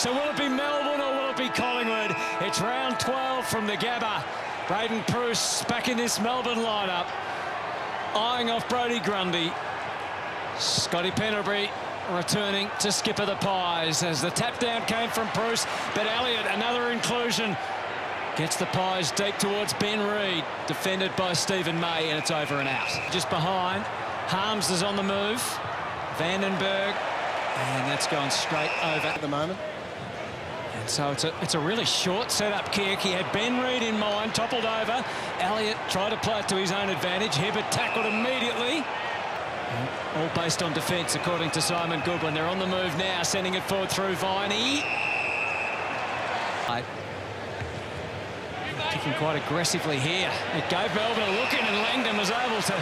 So will it be Melbourne or will it be Collingwood? It's round 12 from the Gabba. Braden Bruce back in this Melbourne lineup, eyeing off Brodie Grundy. Scotty Pendlebury returning to skipper the Pies as the tap down came from Bruce, but Elliott, another inclusion, gets the Pies deep towards Ben Reid, defended by Stephen May, and it's over and out. Just behind, Harms is on the move, Vandenberg, and that's gone straight over at the moment. And so it's a really short setup kick. He had Ben Reid in mind, toppled over. Elliott tried to play it to his own advantage. Hibbert tackled immediately. All based on defence, according to Simon Goodwin. They're on the move now, sending it forward through Viney. Kicking quite aggressively here. It gave Melbourne a look in, and Langdon was able to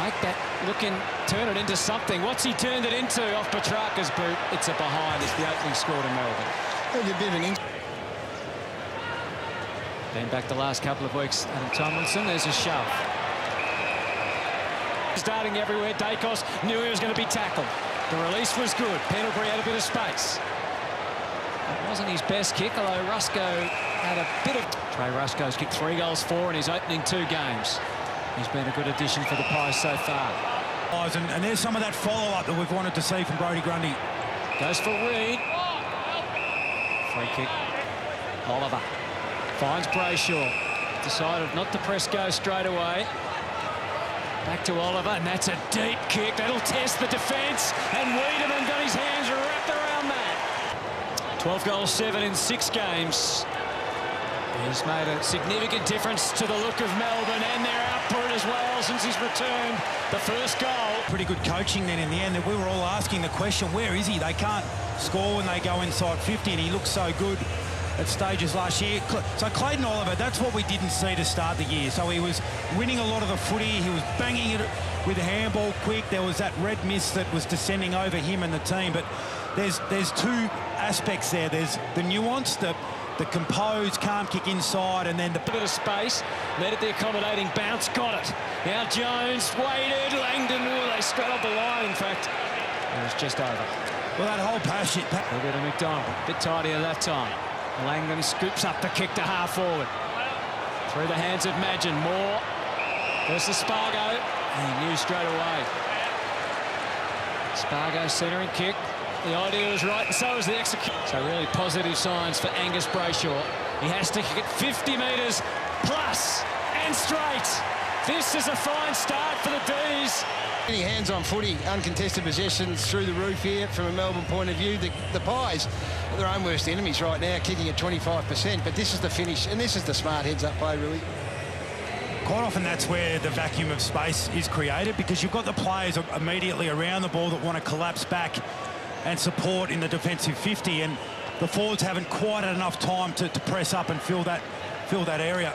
make that look in, turn it into something. What's he turned it into off Petrarca's boot? It's a behind. It's the opening score to Melbourne. Been back the last couple of weeks, Adam Tomlinson. There's a shove. Starting everywhere. Dacos knew he was going to be tackled. The release was good. Pendlebury had a bit of space. It wasn't his best kick, although Rusco had a bit of... Trey Rusco's kicked 3 goals for in his opening 2 games. He's been a good addition for the Pies so far. And there's some of that follow-up that we've wanted to see from Brodie Grundy. Goes for Reid. Free kick. Oliver finds Brayshaw. Decided not to press go straight away. Back to Oliver, and that's a deep kick. That'll test the defence, and Wiedemann got his hands wrapped around that. 12 goals, 7 in 6 games. He's made a significant difference to the look of Melbourne and their output as well since he's returned the first goal. Pretty good coaching then in the end. We were all asking the question, where is he? They can't score when they go inside 50, and he looks so good at stages last year. So Clayton Oliver, that's what we didn't see to start the year. So he was winning a lot of the footy. He was banging it with a handball quick. There was that red mist that was descending over him and the team. But there's 2 aspects there. There's the nuance, the composed, calm kick inside, and then the bit of space, led at the accommodating bounce, got it. Now Jones waited, Langdon, they straddled the line, in fact. It was just over. Well, that whole pass... A bit of McDonald, a bit tidier that time. Langdon scoops up the kick to half forward. Through the hands of Madgen. Moore versus Spargo. And he knew straight away. Spargo centering kick. The idea was right, and so was the execution. So really positive signs for Angus Brayshaw. He has to kick it 50 metres plus and straight. This is a fine start for the D's. Any hands-on footy, uncontested possessions through the roof here from a Melbourne point of view. The Pies are their own worst enemies right now, kicking at 25%, but this is the finish, and this is the smart heads-up play, really. Quite often that's where the vacuum of space is created, because you've got the players immediately around the ball that want to collapse back and support in the defensive 50, and the forwards haven't quite had enough time to press up and fill that area.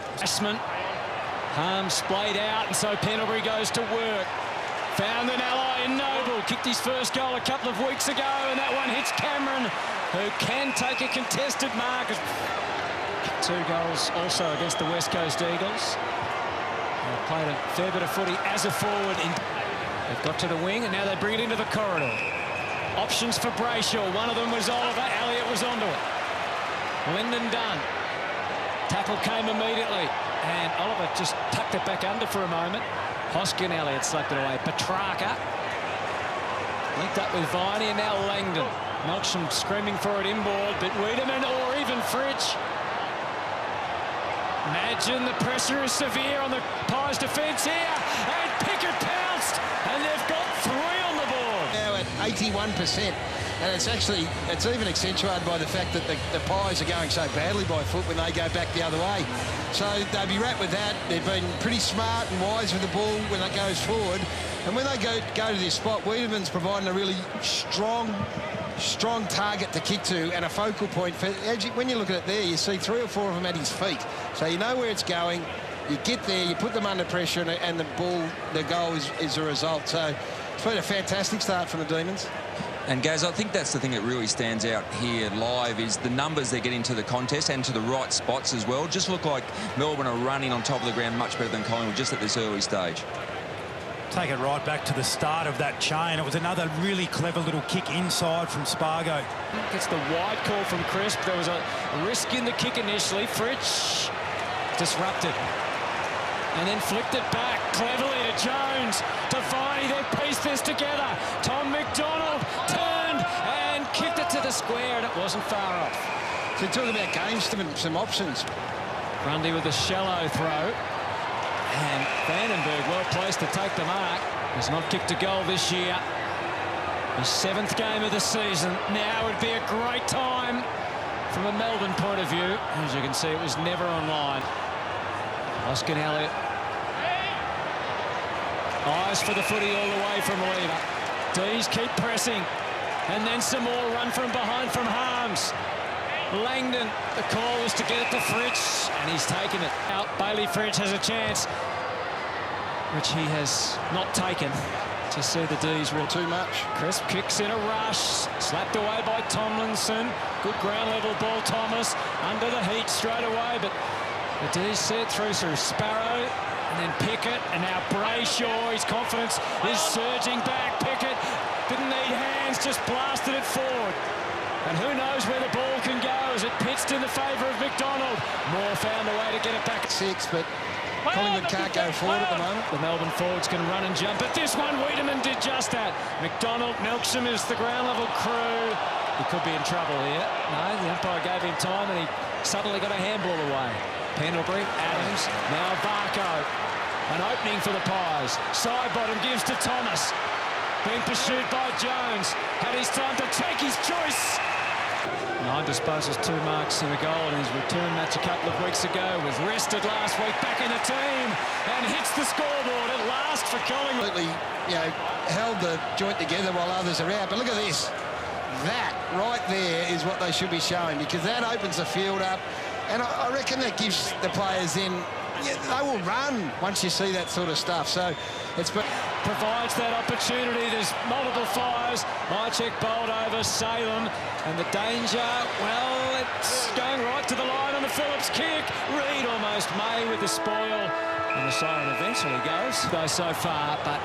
Harms splayed out, and so Pendlebury goes to work. Found an ally in Noble, kicked his first goal a couple of weeks ago, and that one hits Cameron, who can take a contested mark. 2 goals also against the West Coast Eagles. They've played a fair bit of footy as a forward. They've got to the wing, and now they bring it into the corridor. Options for Brayshaw. One of them was Oliver. Elliott was onto it. Lyndon Dunn. Tackle came immediately, and Oliver just tucked it back under for a moment. Hoskin, Elliott slapped it away. Petrarca linked up with Viney, and now Langdon. Melksham screaming for it inboard, but Wiedemann or even Fritsch. Imagine the pressure is severe on the Pies' defence here, and Pickett pounced, and they've got 3 on the board. Now at 81%, and it's even accentuated by the fact that the Pies are going so badly by foot when they go back the other way. So they'll be right with that. They've been pretty smart and wise with the ball when it goes forward. And when they go to this spot, Wiedemann's providing a really strong target to kick to and a focal point. When you look at it there, you see 3 or 4 of them at his feet. So you know where it's going. You get there, you put them under pressure, and the goal is a result. So it's been a fantastic start from the Demons. And Gaz, I think that's the thing that really stands out here live is the numbers they're getting to the contest and to the right spots as well. Just look like Melbourne are running on top of the ground much better than Collingwood just at this early stage. Take it right back to the start of that chain. It was another really clever little kick inside from Spargo. Gets the wide call from Crisp. There was a risk in the kick initially. Fritsch disrupted. And then flicked it back cleverly to Jones. To Viney, they've pieced this together. Tom McDonald turned and kicked it to the square, and it wasn't far off. So talk about games, some options. Grundy with a shallow throw. And Vandenberg well placed to take the mark. Has not kicked a goal this year. His 7th game of the season. Now would be a great time from a Melbourne point of view. As you can see, it was never online. Oscar Elliott. Eyes for the footy all the way from Lever. D's keep pressing. And then some more run from behind from Harms. Langdon, the call was to get it to Fritsch, and he's taken it out. Bailey Fritsch has a chance, which he has not taken, to see the D's real too much. Crisp kicks in a rush, slapped away by Tomlinson. Good ground level ball, Thomas, under the heat straight away, but the D's see it through Sparrow, and then Pickett, and now Brayshaw. His confidence is surging back. Pickett didn't need hands, just blasted it forward. And who knows where the ball can go as it pitched in the favour of McDonald. Moore found a way to get it back. 6, but Collingwood can't go forward at the moment. The Melbourne forwards can run and jump, but this one, Wiedemann did just that. McDonald, Melksham is the ground level crew. He could be in trouble here. No, the umpire gave him time and he suddenly got a handball away. Pendlebury, Adams, now Varco. An opening for the Pies. Side bottom gives to Thomas. Being pursued by Jones. Had his time to take his choice. 9 disposals, 2 marks and a goal in his return match a couple of weeks ago. Was rested last week, back in the team, and hits the scoreboard at last for Collingwood. Completely, held the joint together while others are out. But look at this. That right there is what they should be showing, because that opens the field up, and I reckon that gives the players then, they will run once you see that sort of stuff. So it's provides that opportunity. There's multiple fires. Mychek bowled over Salem, and the danger, well, it's going right to the line on the Phillips kick. Reid almost May with the spoil, and the siren eventually goes so far, but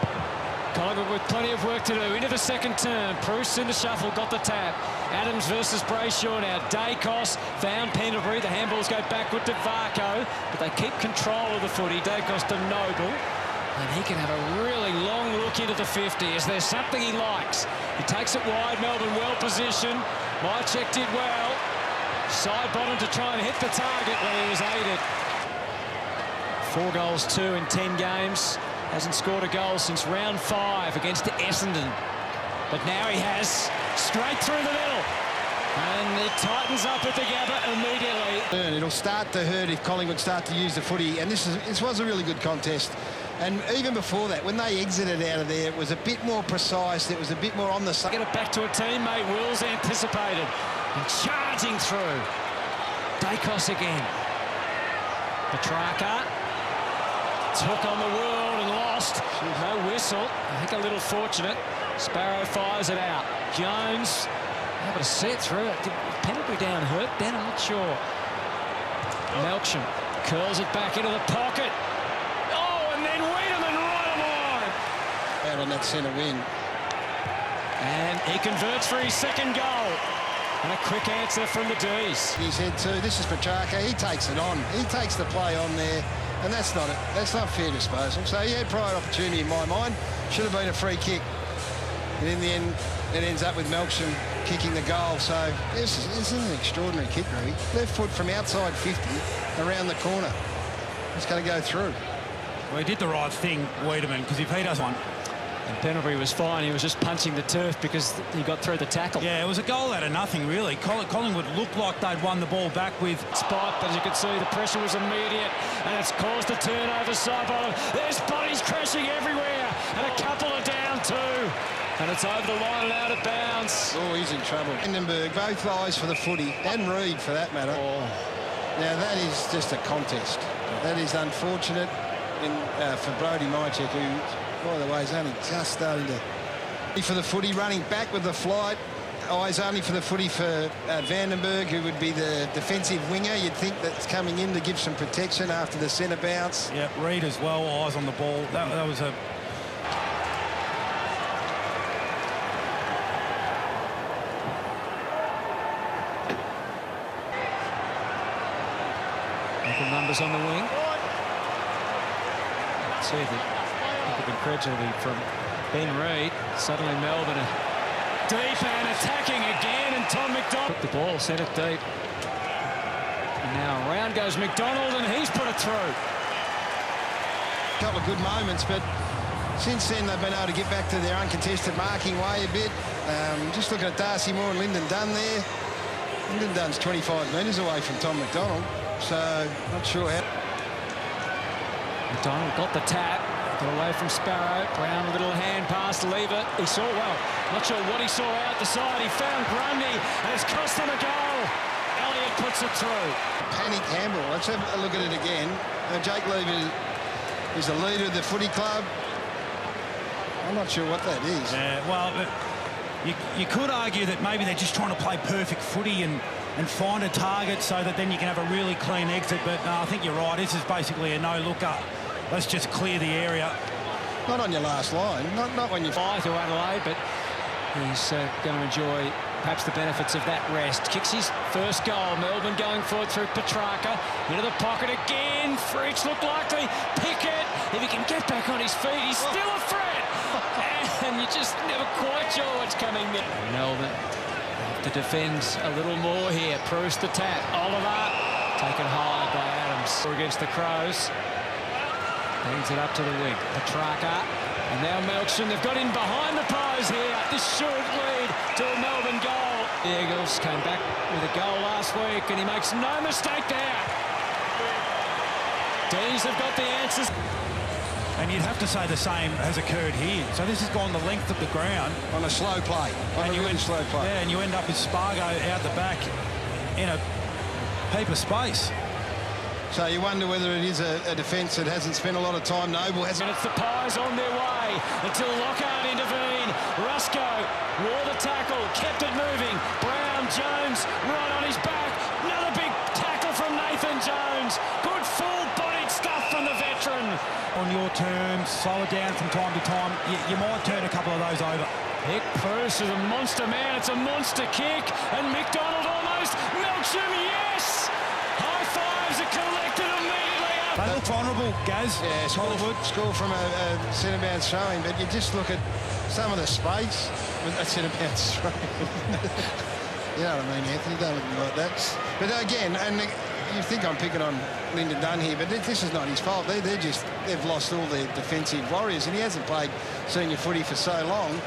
Collingwood with plenty of work to do. Into the second term. Bruce in the shuffle, got the tap. Adams versus Brayshaw now. Dacos found Pendlebury. The handballs go backward to Varco, but they keep control of the footy. Dacos to Noble. And he can have a really long look into the 50. Is there something he likes? He takes it wide. Melbourne well positioned. Mychek did well. Side bottom to try and hit the target when he was aided. 4 goals, 2 in 10 games. Hasn't scored a goal since round 5 against Essendon. But now he has, straight through the middle. And it tightens up at the Gabba immediately. It'll start to hurt if Collingwood start to use the footy. And this was a really good contest. And even before that, when they exited out of there, it was a bit more precise. It was a bit more on the side. Get it back to a teammate. Wills anticipated. And charging through. Dacos again. Petrarca took on the world and lost. No whistle. I think a little fortunate. Sparrow fires it out. Jones able to see it through it. Did Pendlebury down hurt then? I'm not sure. Melksham curls it back into the pocket. Oh, and then Wiedemann right on the line. Out on that centre wing. And he converts for his second goal. And a quick answer from the D's. His head too. This is Petrarca. He takes it on. He takes the play on there. And that's not it. That's not fair disposal. So he had prior opportunity in my mind. Should have been a free kick. And in the end, it ends up with Melksham kicking the goal. So this is an extraordinary kick, really. Left foot from outside 50 around the corner. It's going to go through. Well, he did the right thing, Wiedemann, because if he doesn't want... And Pendlebury was fine. He was just punching the turf because he got through the tackle. Yeah, it was a goal out of nothing, really. Collingwood looked like they'd won the ball back with... Spot, but as you can see, the pressure was immediate, and it's caused a turnover side bottom. There's bodies crashing everywhere, and a couple are down too. And it's over the line and out of bounds. Oh, he's in trouble. Vandenberg, both eyes for the footy, and Reid for that matter. Oh. Now, that is just a contest. That is unfortunate for Brodie Mychek, who, by the way, is only just starting to... For the footy, running back with the flight. Eyes only for the footy for Vandenberg, who would be the defensive winger. You'd think that's coming in to give some protection after the centre bounce. Yeah, Reid as well, eyes on the ball. That was a... Local numbers on the wing. See the bit of incredulity from Ben Reid. Suddenly Melbourne are deep and attacking again, and Tom McDonald took the ball, sent it deep. And now around goes McDonald, and he's put it through. A couple of good moments, but since then they've been able to get back to their uncontested marking way a bit. Just looking at Darcy Moore and Lyndon Dunn there. Lyndon Dunn's 25 metres away from Tom McDonald, so not sure how. McDonald got the tap, got away from Sparrow. Brown, little hand pass, leave it. He saw well. Not sure what he saw out the side. He found Grundy, and it's cost them a goal. Elliott puts it through. Panic handball. Let's have a look at it again. Jake Lever is the leader of the footy club. I'm not sure what that is. Well, you could argue that maybe they're just trying to play perfect footy and find a target so that then you can have a really clean exit. But no, I think you're right. This is basically a no-looker. Let's just clear the area. Not on your last line. Not when you Fly to Adelaide, but he's going to enjoy perhaps the benefits of that rest. Kicks his first goal. Melbourne going forward through Petrarca. Into the pocket again. Fritsch looked likely. Pickett, if he can get back on his feet, he's still a threat. And you're just never quite sure what's coming there. Melbourne have to defend a little more here. Bruce the tap. Oliver taken high by Adams. Against the Crows. Hangs it up to the wing. Petrarca. And now Melksham. They've got in behind the Pies here. This should lead to a Melbourne goal. The Eagles came back with a goal last week, and he makes no mistake there. D's have got the answers. And you'd have to say the same has occurred here. So this has gone the length of the ground. on a slow play. On a really slow play. Yeah, and you end up with Spargo out the back in a heap of space. So you wonder whether it is a defence that hasn't spent a lot of time. Noble hasn't. And it's the Pies on their way until Lockhart intervened. Rusco wore the tackle, kept it moving. Brown, Jones, right on his back. Another big tackle from Nathan Jones. Good full-bodied stuff from the veteran. On your terms, slow it down from time to time. You might turn a couple of those over. Nick Bruce is a monster man. It's a monster kick. And McDonald almost. Melksham, yes! High fives are collected immediately up. They look vulnerable, Gaz. Yeah, score from a centre-bounce throwing, but you just look at some of the space with a centre-bounce throwing. You know what I mean, Anthony? Don't look at me like that. But again, and you think I'm picking on Lyndon Dunn here, but this is not his fault. They've lost all their defensive warriors, and he hasn't played senior footy for so long.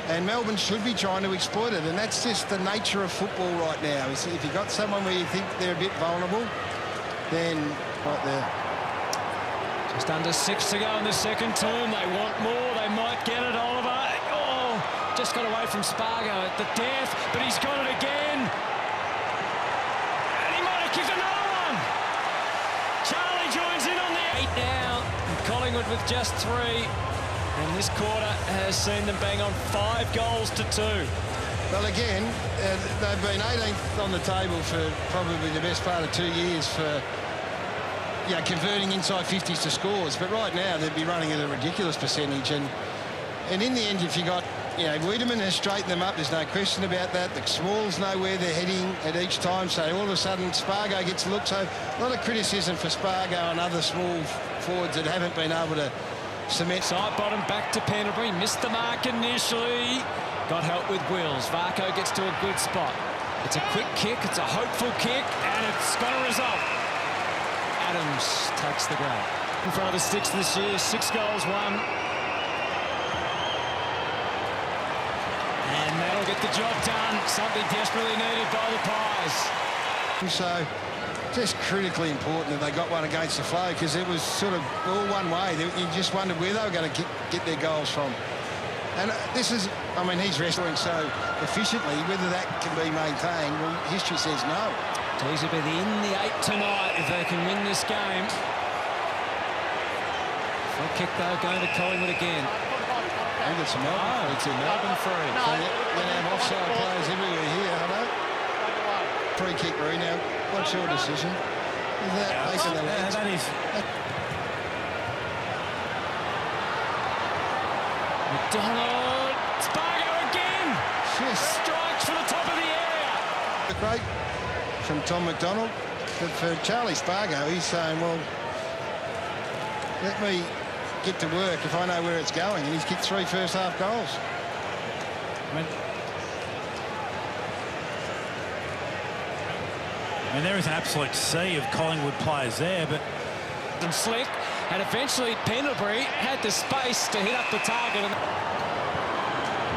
And Melbourne should be trying to exploit it, and that's just the nature of football right now. If you've got someone where you think they're a bit vulnerable, then right there. Just under 6 to go in the second term. They want more. They might get it, Oliver. Oh, just got away from Spargo at the death, but he's got it again. And he might have kicked another one. Charlie joins in on the 8 now. And Collingwood with just 3. And this quarter has seen them bang on 5 goals to 2. Well, again, they've been 18th on the table for probably the best part of 2 years for converting inside 50s to scores. But right now, they'd be running at a ridiculous percentage. And in the end, if you got, Wiedemann has straightened them up. There's no question about that. The Smalls know where they're heading at each time. So all of a sudden, Spargo gets a look. So a lot of criticism for Spargo and other small forwards that haven't been able to cement. Side bottom back to Pendlebury. Missed the mark initially. Got help with Wills. Varco gets to a good spot. It's a quick kick. It's a hopeful kick. And it's got a result. Adams takes the grab. In front of the sticks this year. 6 goals, 1. And that'll get the job done. Something desperately needed by the Pies. So just critically important that they got one against the flow, because it was sort of all one way. You just wondered where they were going to get their goals from. And this is, he's wrestling so efficiently, whether that can be maintained, well, history says no. Tees will be in the 8 tonight if they can win this game. Free kick, though, going to Collingwood again. I think it's a Melbourne. It's a Melbourne free. So they have offside players everywhere here, hello? Free kick, Roo. Now, what's your decision? Is that facing the legs? That is. McDonald. Spargo again. Yes. Strikes for the top of the area. Great from Tom McDonald. But for Charlie Spargo, he's saying, well, let me get to work if I know where it's going. And he's kicked 3 first-half goals. I mean, there is an absolute sea of Collingwood players there, but... And slick, and eventually Pendlebury had the space to hit up the target.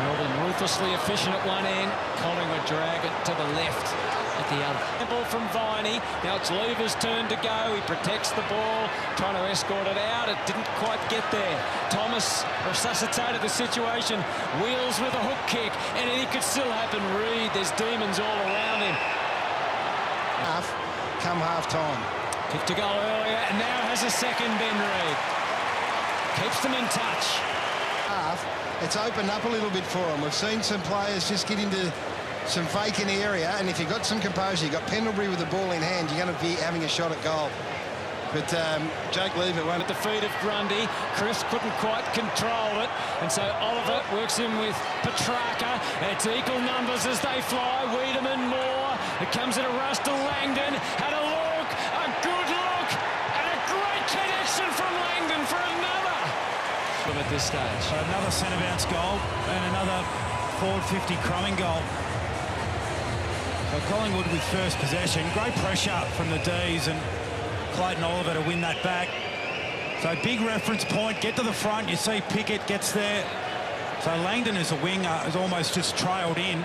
Melbourne ruthlessly efficient at one end. Collingwood drag it to the left at the other. Ball from Viney. Now it's Lever's turn to go. He protects the ball, trying to escort it out. It didn't quite get there. Thomas resuscitated the situation. Wheels with a hook kick, and it could still happen. Reid, there's demons all around him. Come half-time. Kicked a goal earlier, and now has a second, Ben Reid. Keeps them in touch. It's opened up a little bit for them. We've seen some players just get into some vacant area, and if you've got some composure, you've got Pendlebury with the ball in hand, you're going to be having a shot at goal. But Jake Lever won't. At the feet of Grundy, Chris couldn't quite control it, and so Oliver works in with Petrarca. It's equal numbers as they fly. Wiedemann, Moore. It comes at a rush to Langdon. Had a look, a good look, and a great connection from Langdon for another. At this stage, So another centre bounce goal and another forward 50 Crumming goal. So Collingwood with first possession. Great pressure from the D's and Clayton Oliver to win that back. So big reference point, get to the front. You see Pickett gets there. So Langdon as a winger has almost just trailed in.